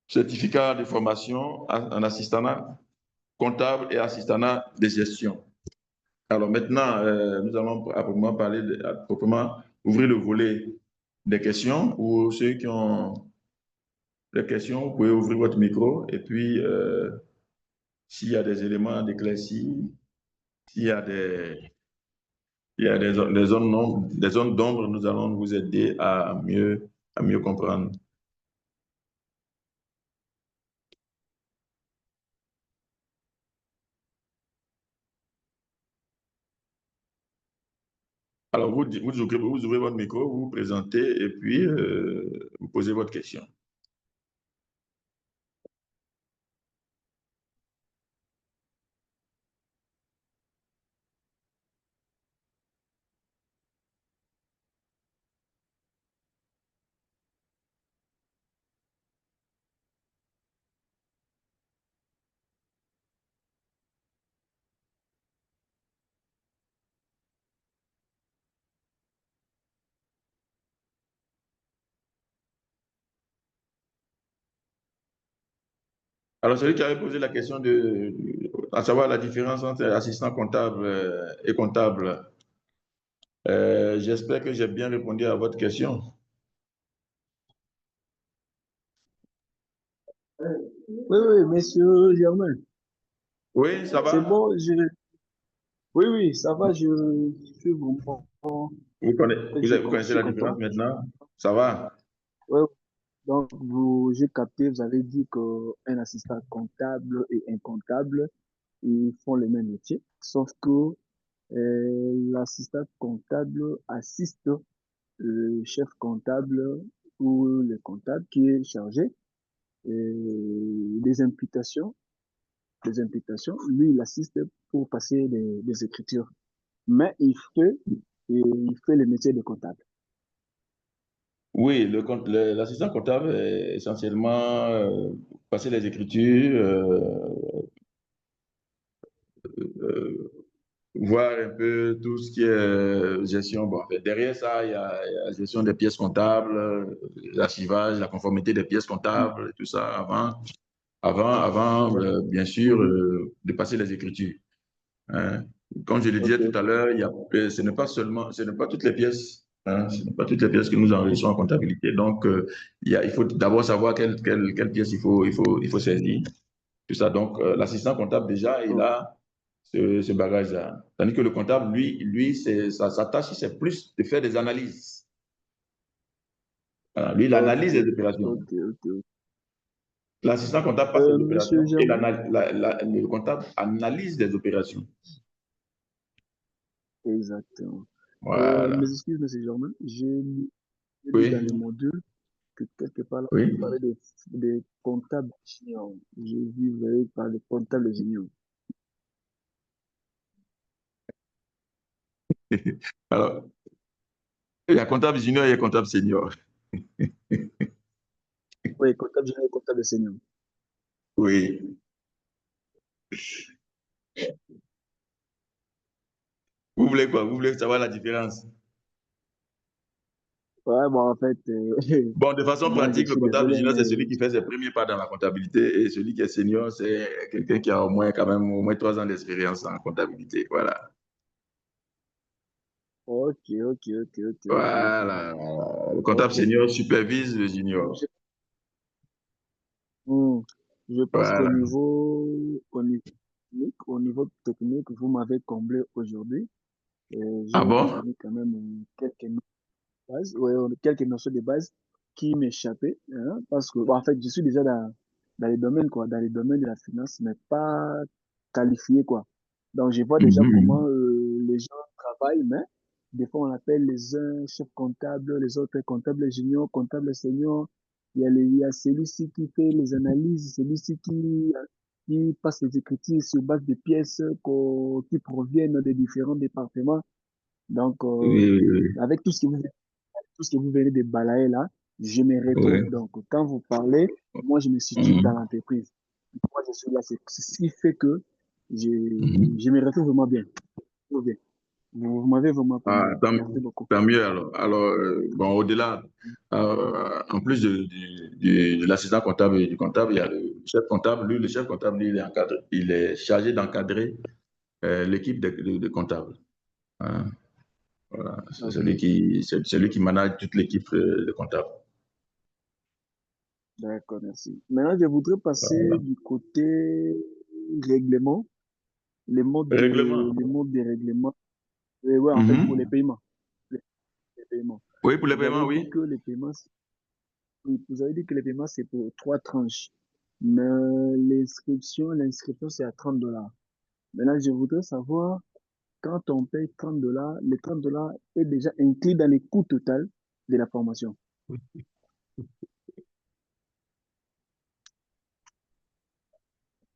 certificat de formation en assistanat comptable et assistanat de gestion. Alors maintenant, nous allons à proprement parler, à proprement ouvrir le volet des questions pour ceux qui ont des questions. Vous pouvez ouvrir votre micro et puis s'il y a des éléments d'éclaircie, s'il y a des zones d'ombre, nous allons vous aider à mieux comprendre. Alors, vous ouvrez votre micro, vous vous présentez et puis vous posez votre question. Alors, celui qui avait posé la question à savoir la différence entre assistant comptable et comptable, j'espère que j'ai bien répondu à votre question. Oui, oui, monsieur Germain. Oui, ça C'est va? bon, oui, oui, ça va, je suis vraiment, en Vous je connaissez suis la différence content. maintenant? Ça va? Ouais, donc, j'ai capté, vous avez dit qu'un assistant comptable et un comptable, ils font le même métier, sauf que l'assistant comptable assiste le chef comptable ou le comptable qui est chargé des imputations, des imputations. Lui, il assiste pour passer des écritures, mais il fait le métier de comptable. Oui, l'assistant comptable est essentiellement passer les écritures, euh, voir un peu tout ce qui est gestion. Bon, en fait, derrière ça, il y a la gestion des pièces comptables, l'archivage, la conformité des pièces Mhm. comptables, et tout ça avant bien sûr, Mhm. de passer les écritures. Hein. Comme je le Ok, disais tout à ok. l'heure, ce n'est pas toutes les pièces. Hein, ce n'est pas toutes les pièces que nous enregistrons en comptabilité. Donc, il faut d'abord savoir quelle pièce il faut saisir. Tout ça. Donc, l'assistant comptable, déjà, il Ok, a ce bagage-là. Tandis que le comptable, sa tâche, c'est plus de faire des analyses. Voilà. Lui, il ok, analyse les opérations. ok, ok. L'assistant comptable passe les Monsieur opérations et Germain, le comptable analyse les opérations. exactement. Voilà. Mes excuses, monsieur Germain, j'ai lu dans Oui, le module que quelque part, là, vous oui. parlez des comptables juniors. J'ai vu, vous avez parlé de comptables juniors. Alors, il y a comptable junior et il y a comptable senior. Oui, comptable junior et comptable senior. Oui. Vous voulez quoi? Vous voulez savoir la différence? Ouais, bon, en fait, Bon, de façon moi, je pratique, le suis comptable désolé, junior, c'est mais celui qui fait ses premiers pas dans la comptabilité et celui qui est senior, c'est quelqu'un qui a au moins, quand même, au moins 3 ans d'expérience en comptabilité. Voilà. ok, ok, ok, ok, ok, ok. Voilà. Le comptable Ok. senior supervise le junior. Je, hmm, je pense Voilà. au niveau technique, vous m'avez comblé aujourd'hui. J'ai Ah bon? retenu quand même base, ouais, quelques notions de base qui m'échappaient, hein, parce que, bon, en fait, je suis déjà dans les domaines, quoi, dans les domaines de la finance, mais pas qualifié, quoi. Donc, je vois déjà Mhm. comment les gens travaillent, mais des fois, on appelle les uns chefs comptables, les autres comptables juniors, comptables seniors. Il y a celui-ci qui fait les analyses, celui-ci qui passe les écritures sur base de pièces qui proviennent des différents départements. Donc, Oui, oui, oui. avec tout ce que vous venez de balayer là, je me retrouve. Oui. Donc, quand vous parlez, moi, je me situe dans Mhm. l'entreprise. Moi, je suis là. C'est ce qui fait que je, Mhm. je me retrouve vraiment bien. Tout bien. Vous m'avez vraiment Ah, comblé. Merci beaucoup. tant mieux alors. Alors, bon, au-delà, en plus de l'assistant comptable et du comptable, il y a le chef comptable. Lui, le chef comptable, lui, il est chargé d'encadrer l'équipe de comptables. Hein. Voilà, c'est Ok, celui qui manage toute l'équipe de comptable. d'accord, merci. Maintenant, je voudrais passer Voilà. du côté règlement, Règlement. le mode des règlements. Et ouais, en fait, pour les Mhm. paiements. Les paiements. Oui, pour les Vous paiements, avez dit oui. que les paiements, oui, vous avez dit que les paiements, c'est pour trois tranches. Mais l'inscription, c'est à 30 dollars. Maintenant, je voudrais savoir, quand on paye 30 dollars, les 30 dollars est déjà inclus dans les coûts total de la formation.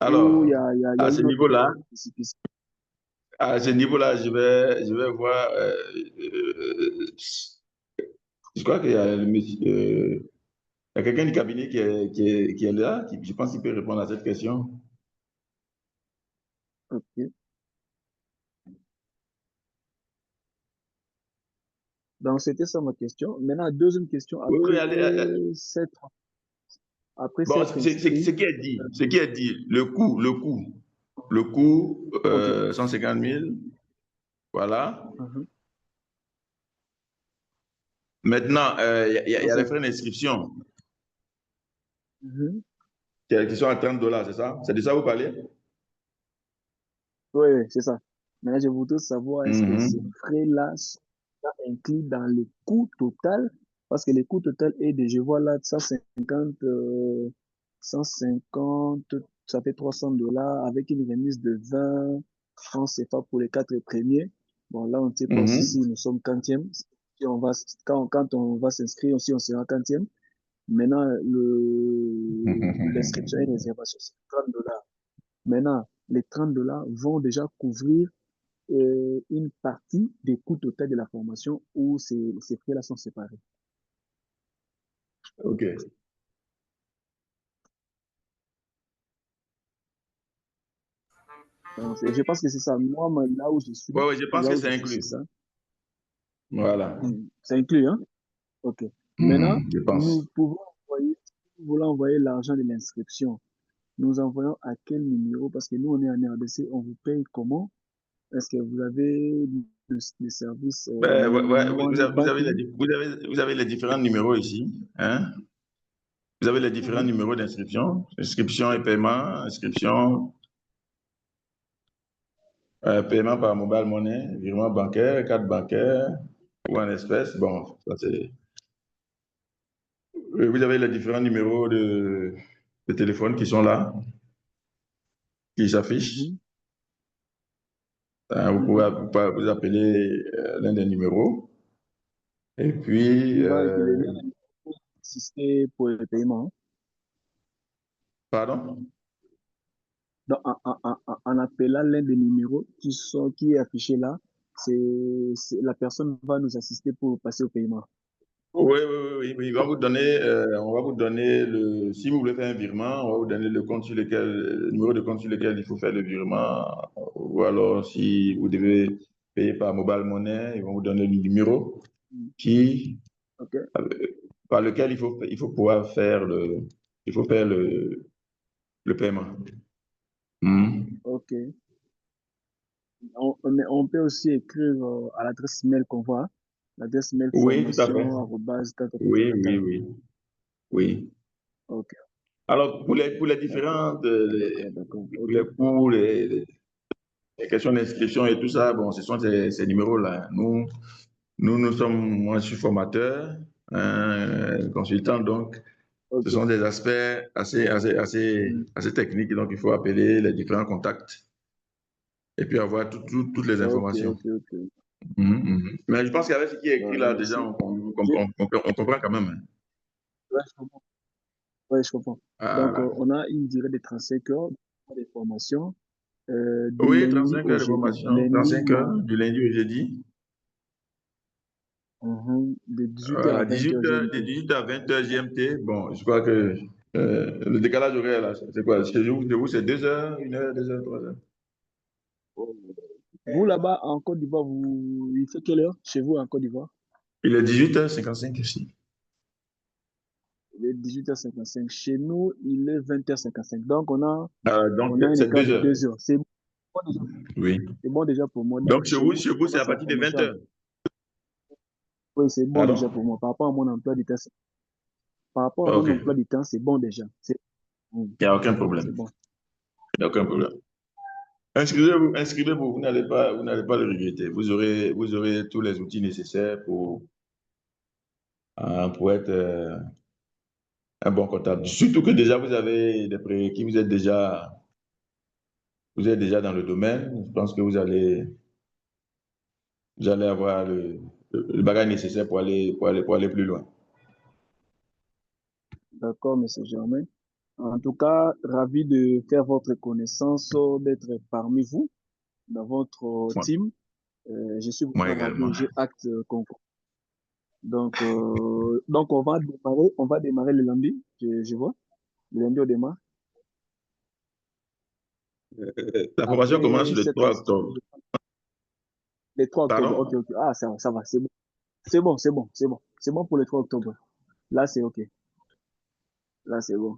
Ou Alors, il y a à ce une autre niveau-là, spécificité. je vais voir. Je crois qu'il y a le monsieur, il y a quelqu'un du cabinet qui est là, qui, je pense qu'il peut répondre à cette question. Ok. Donc, c'était ça ma question. Maintenant, deuxième question, Oui, oui, allez, après bon, s'être inscrit, ce qui est dit, ce qui est dit, le coût, ok. 150 000, voilà. Mhm. Maintenant, il y a les 150. frais d'inscription Mhm. qui sont à 30 dollars, c'est ça? C'est de ça que vous parlez? Oui, oui, c'est ça. Maintenant, je voudrais savoir, est-ce que ces Mhm, frais-là sont inclus dans le coût total? Parce que le coût total est de, je vois là, 150, ça fait 300 dollars avec une remise de 20 francs CFA pour les quatre premiers. Bon, là, on ne sait pas aussi si mhm, nous sommes quantième. Si on va, quand on va s'inscrire, si on sera quantième. Maintenant, l'inscription et réservation, c'est 30 dollars. Maintenant, les 30 dollars vont déjà couvrir une partie des coûts totaux de la formation où ces frais-là sont séparés. OK. Donc, je pense que c'est ça. Moi, là où je Oui, suis, oui, je pense là que où c'est je suis, c'est inclus. ça. Voilà. C'est inclus, hein? OK. Maintenant, Mhm, je pense. nous pouvons envoyer, si nous voulons envoyer l'argent de l'inscription, nous envoyons à quel numéro? Parce que nous, on est en RDC, on vous paye comment? Est-ce que vous avez des services Ben, ouais, money banking? vous avez les différents numéros ici. Hein? Vous avez les différents Mhm, numéros d'inscription, inscription et paiement, inscription, paiement par mobile money, virement bancaire, carte bancaire ou en espèces. Bon, ça c'est. Vous avez les différents numéros de téléphone qui sont là, qui s'affichent. mhm, Vous pouvez mhm. vous appeler l'un des numéros. Et puis, Qui va épeler assister pour le paiement. pardon? Donc, en appelant l'un des numéros qui est affiché là, la personne va nous assister pour passer au paiement. Oui, oui, oui, oui, oui. On va vous donner si vous voulez faire un virement, on va vous donner le compte sur lequel, le numéro de compte sur lequel il faut faire le virement. Ou alors, si vous devez payer par mobile money, ils vont vous donner le numéro Mm. qui, OK, euh, par lequel il faut pouvoir faire il faut faire le paiement. Mhm. OK. On peut aussi écrire à l'adresse mail qu'on voit, l'adresse mail Oui, tout à fait. formation arobase tata, Oui, tata, oui, tata. oui, oui. OK, Alors, pour les d'accord, différentes, d'accord, d'accord. pour OK, les cours, les questions d'inscription et tout ça, bon, ce sont ces numéros-là. Nous sommes, moi, je suis formateur, consultant, donc, ce OK. sont des aspects Mm. assez techniques, donc il faut appeler les différents contacts et puis avoir toutes les OK, informations. OK, OK. Mhm, mhm. Mais je pense qu'avec ce qui est écrit Voilà, là, déjà, merci. J'ai- on comprend quand même. Hein. ouais, je comprends. Ouais, je comprends. Donc, Voilà. on a une durée de 35 heures de formation du Oui, lundi 35 au heures de jeudi. formation, Lundi, 35 heures du lundi au jeudi. de 18h à Voilà, 20h 18 heures, de GMT. 18 à 20 heures GMT. Bon, je crois que le décalage horaire, là, c'est quoi? Chez vous, c'est 2 heures, 1 heure, 2 heures, 3 heures. Vous, là-bas, en Côte d'Ivoire, il fait quelle heure chez vous en Côte d'Ivoire? Il est 18h55 ici. Il est 18h55. Chez nous, il est 20h55. Donc, Donc, on a un c'est écart 2 de heures. 2 heures. C'est bon déjà. Oui. C'est bon déjà pour moi. Donc, Donc, chez nous, chez on vous, c'est à commence la partir de 20 formation. heures. Oui, c'est bon déjà Pardon? pour moi. Par rapport à mon emploi du temps, par rapport à mon Ok, emploi il du temps, c'est bon déjà. n'y a aucun C'est problème. bon. Il n'y a aucun problème. Inscrivez-vous, inscrivez-vous, vous n'allez pas le regretter. Vous aurez tous les outils nécessaires pour être un bon comptable. Surtout que déjà vous avez des prérequis, vous êtes déjà dans le domaine. Je pense que vous allez avoir le bagage nécessaire pour aller plus loin. D'accord, monsieur Germain. En tout cas, ravi de faire votre connaissance, d'être parmi vous dans votre Moi, team. Je suis moi vraiment ravi également. et j'ai acte qu'on. Donc on va démarrer le lundi, je vois. Le lundi, on démarre. La formation commence Après le cette 3 réception, octobre. le 3 octobre. Ok, Pardon? ok. Ah, ça va, c'est bon. C'est bon, c'est bon, c'est bon. C'est bon pour le 3 octobre. Là, c'est ok. Là, c'est bon.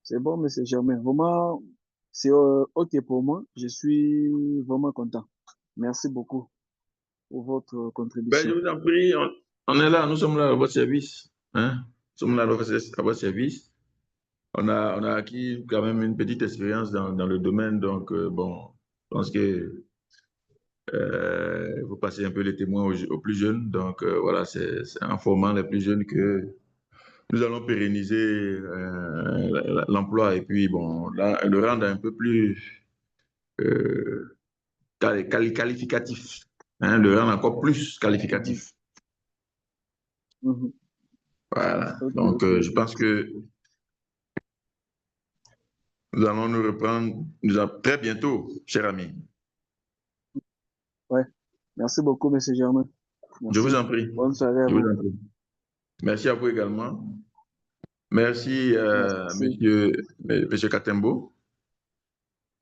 C'est bon, monsieur Germain. Vraiment, c'est ok pour moi. Je suis vraiment content. Merci beaucoup pour votre Ben, je contribution. vous en prie, on est là, nous sommes là à votre service. Hein? Nous sommes là à votre service. On a acquis quand même une petite expérience dans le domaine, donc bon, je pense que vous passez un peu les témoins aux plus jeunes. Donc voilà, c'est en formant les plus jeunes que nous allons pérenniser l'emploi et puis bon, le rendre un peu plus euh, qualificatif, hein, le rendre encore plus Mhm, qualificatif. mhm. Voilà. Ok, Donc ok, je ok. pense que nous allons nous reprendre très bientôt, cher ami. Ouais. Merci beaucoup, monsieur Germain. Je vous Merci. en prie. Bonne soirée à Je vous vous. en prie. Merci à vous également. Merci, Merci. monsieur Katembo.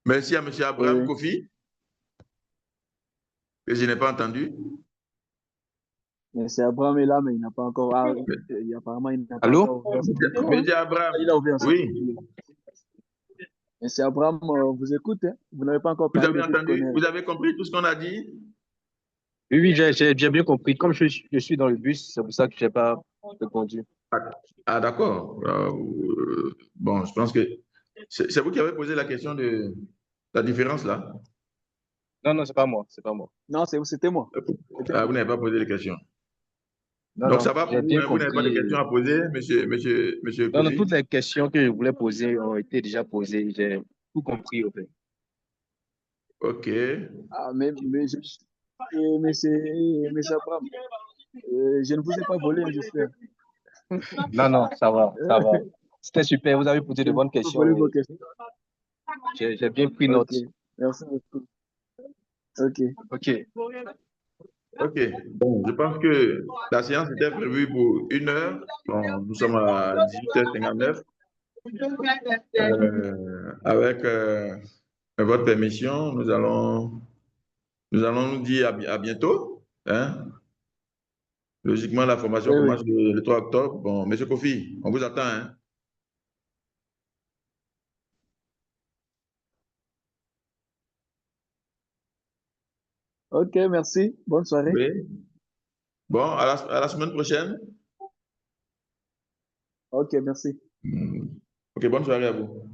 Merci à monsieur Abraham Oui. Kofi, que je n'ai pas entendu. Merci. Abraham est là, mais il n'a pas encore. Ah, apparemment, il n'a pas Allô? encore ouvert son micro. Monsieur Ah, Abraham, il a ouvert son oui, micro. Monsieur Abraham, vous écoute, hein. Vous n'avez pas encore vous parlé avez depuis qu'on entendu, est là. vous avez compris tout ce qu'on a dit? Oui, oui, j'ai bien compris. Comme je suis dans le bus, c'est pour ça que je n'ai pas répondu. Ah, ah, d'accord. Bon, je pense que c'est vous qui avez posé la question de la différence là. Non, non, c'est pas moi, c'est pas moi. Non, c'était moi. C'était Ah, moi. vous n'avez pas posé les questions. Non, Donc non, ça va pour j'ai vous, bien hein, vous n'avez pas de questions compris. à poser, monsieur Non, non, toutes Kofi? les questions que je voulais poser ont été déjà posées. J'ai tout compris, au fait. Ok. Ah, mais Abraham, je ne vous ai pas volé, j'espère. Non, non, ça va, ça va. Je C'était super, vous avez posé de ne vous bonnes ai pas questions volé vos et questions. j'ai bien pris Ok, note. merci beaucoup. Ok, OK. Ok, bon, je pense que la séance était prévue pour 1 heure. Bon, nous sommes à 18h59. Avec votre permission, nous allons nous dire à bientôt. Hein. Logiquement, la formation oui, oui. commence le 3 octobre. Bon, monsieur Kofi, on vous attend. Hein. Ok, merci. Bonne soirée. Oui. Bon, à la semaine prochaine. Ok, merci. Ok, bonne soirée à vous.